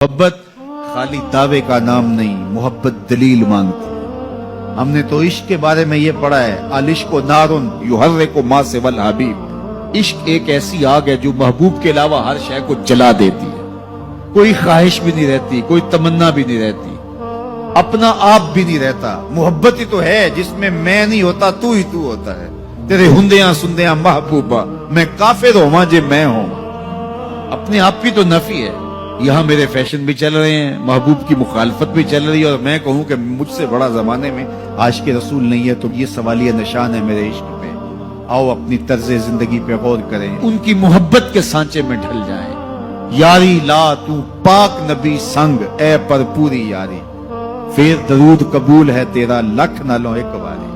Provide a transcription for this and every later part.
मोहब्बत खाली दावे का नाम नहीं, मोहब्बत दलील मांगती है। हमने तो इश्क के बारे में ये पढ़ा है, अल इश्क़ु नारुन युहर्रिकु मा सिवल हबीब। इश्क एक ऐसी आग है जो महबूब के अलावा हर शय को जला देती है। कोई ख्वाहिश भी नहीं रहती, कोई तमन्ना भी नहीं रहती, अपना आप भी नहीं रहता। मोहब्बत ही तो है जिसमें मैं नहीं होता, तू ही तू होता है। तेरे हुंदियां सुंदियां महबूबा, मैं काफिर होवां जे मैं हूं। अपने आप की तो नफी है। यहाँ मेरे फैशन भी चल रहे हैं, महबूब की मुखालफत भी चल रही है, और मैं कहूँ कि मुझसे बड़ा जमाने में आशिक़ रसूल नहीं है, तो ये सवालिया निशान है मेरे इश्क पे। आओ अपनी तर्ज जिंदगी पे गौर करें, उनकी मोहब्बत के सांचे में ढल जाएं। यारी ला तू पाक नबी संग ए पर पूरी यारी, फिर दरूद कबूल है तेरा लख नालों एक बारी।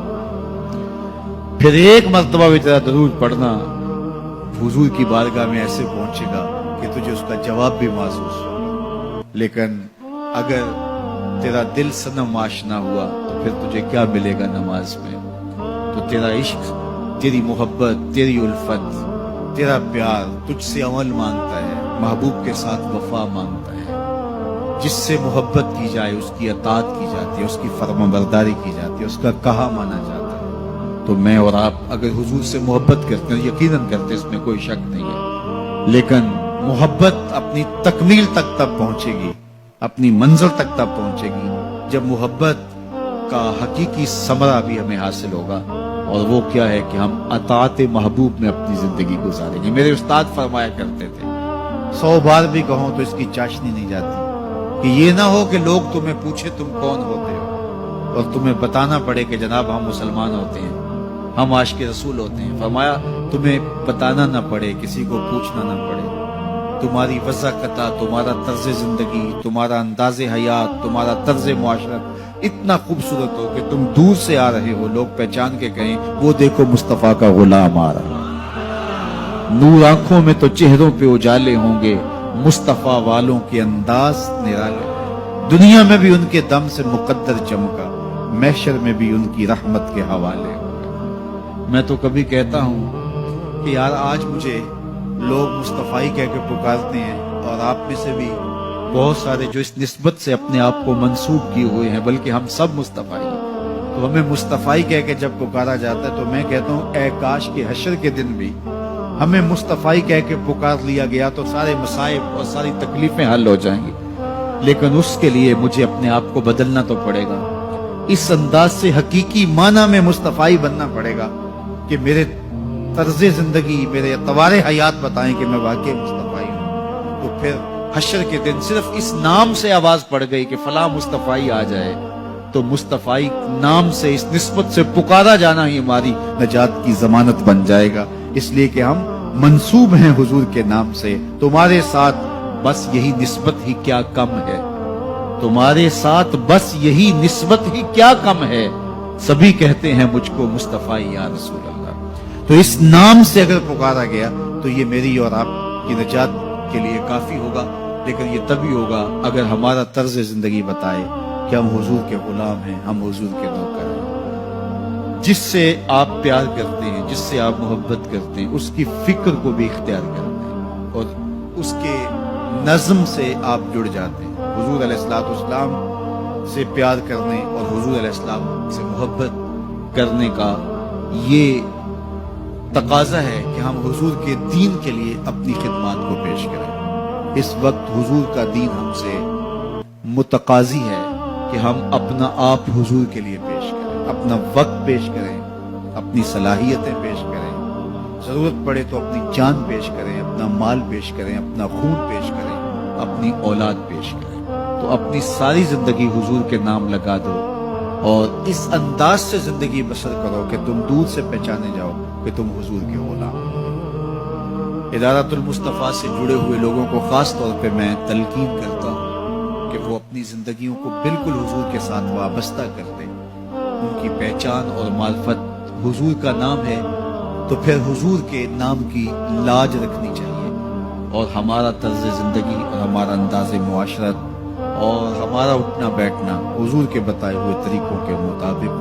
फिर एक मर्तबा भी तेरा दरूद पढ़ना हुजूर की बारगाह में ऐसे पहुंचेगा कि तुझे उसका जवाब भी महसूस हो। लेकिन अगर तेरा दिल सनम आशना हुआ तो फिर तुझे क्या मिलेगा नमाज में? तो तेरा इश्क, तेरी मोहब्बत, तेरी उल्फत, तेरा प्यार तुझसे अमल मांगता है, महबूब के साथ वफा मांगता है। जिससे मोहब्बत की जाए उसकी अताअत की जाती है, उसकी फर्माबरदारी की जाती है, उसका कहा माना जाता है। तो मैं और आप अगर हुजूर से मोहब्बत करते हैं, यकीनन करते हैं, इसमें कोई शक नहीं है, लेकिन मोहब्बत अपनी तकमील तक तब पहुंचेगी, अपनी मंजिल तक तब पहुंचेगी जब मोहब्बत का हकीकी समरा भी हमें हासिल होगा। और वो क्या है कि हम अताअत महबूब में अपनी जिंदगी गुजारेंगे। मेरे उस्ताद फरमाया करते थे, 100 बार भी कहो तो इसकी चाशनी नहीं जाती, कि ये ना हो कि लोग तुम्हें पूछे तुम कौन होते हो और तुम्हें बताना पड़े कि जनाब हम मुसलमान होते हैं, हम आशिक़ रसूल होते हैं। फरमाया तुम्हें बताना ना पड़े, किसी को पूछना ना पड़े। तुम्हारी वज़ाकता, तुम्हारा तर्ज जिंदगी, तुम्हारा अंदाज़े हयात, तुम्हारा तर्ज मुआशरत इतना खूबसूरत हो कि तुम दूर से आ रहे हो, लोग पहचान के कहें वो देखो मुस्तफ़ा का गुलाम आ रहा। नूर आंखों में तो चेहरों पे उजाले होंगे, मुस्तफ़ा वालों के अंदाज निराले। दुनिया में भी उनके दम से मुकद्दर चमका, महशर में भी उनकी रहमत के हवाले। मैं तो कभी कहता हूं कि यार आज मुझे लोग मुस्तफ़ाई कह के पुकारते हैं, और आप में से भी बहुत सारे जो इस निस्बत से अपने आप को मंसूब किए हुए हैं, बल्कि हम सब मुस्तफ़ाई हैं। तो हमें मुस्तफ़ाई कह के जब पुकारा जाता है तो मैं कहता हूँ ऐ काश के हशर के दिन भी हमें मुस्तफ़ाई कह के पुकार लिया गया तो सारे मसाइब और सारी तकलीफें हल हो जाएंगी। लेकिन उसके लिए मुझे अपने आप को बदलना तो पड़ेगा, इस अंदाज से हकीकी माना में मुस्तफ़ाई बनना पड़ेगा कि मेरे तर्ज़े जिंदगी, मेरे तवारे हयात बताएं कि मैं वाकई मुस्तफ़ाई हूं। तो फिर हशर के दिन सिर्फ इस नाम से आवाज पड़ गई कि फला मुस्तफ़ाई आ जाए, तो मुस्तफ़ाई नाम से, इस निस्बत से पुकारा जाना ही हमारी नजात की जमानत बन जाएगा। इसलिए कि हम मंसूब हैं हुजूर के नाम से। तुम्हारे साथ बस यही निस्बत ही क्या कम है, तुम्हारे साथ बस यही निस्बत ही क्या कम है। सभी कहते हैं मुझको मुस्तफ़ाई या रसूल अल्लाह। तो इस नाम से अगर पुकारा गया तो ये मेरी और आपकी नजात के लिए काफी होगा। लेकिन ये तभी होगा अगर हमारा तर्ज जिंदगी बताए कि हम हुजूर के गुलाम हैं, हम हुजूर के नौकर हैं। जिससे आप प्यार करते हैं, जिससे आप मोहब्बत करते हैं, उसकी फिक्र को भी इख्तियार करते हैं और उसके नज़्म से आप जुड़ जाते हैं। हुजूर अलैहिस्सलाम से प्यार करने और हुजूर अलैहिस्सलाम से मोहब्बत करने का ये तकाजा है कि हम हुजूर के दीन के लिए अपनी खिदमत को पेश करें। इस वक्त हुजूर का दीन हमसे मुतकाजी है कि हम अपना आप हुजूर के लिए पेश करें, अपना वक्त पेश करें, अपनी सलाहियतें पेश करें, जरूरत पड़े तो अपनी जान पेश करें, अपना माल पेश करें, अपना खून पेश करें, अपनी औलाद पेश करें। तो अपनी सारी जिंदगी हुजूर के नाम लगा दो और इस अंदाज से जिंदगी बसर करो कि तुम दूर से पहचाने जाओ कि तुम हुजूर के गुलाम। इदारतुल मुस्तफ़ा से जुड़े हुए लोगों को खास तौर पे मैं तलकीन करता हूँ कि वो अपनी जिंदगियों को बिल्कुल हुजूर के साथ वाबस्ता कर दें। उनकी पहचान और मार्फत हुजूर का नाम है, तो फिर हुजूर के नाम की लाज रखनी चाहिए। और हमारा तर्ज जिंदगी और हमारा अंदाज़े मुआशरत और हमारा उठना बैठना हुजूर के बताए हुए तरीकों के मुताबिक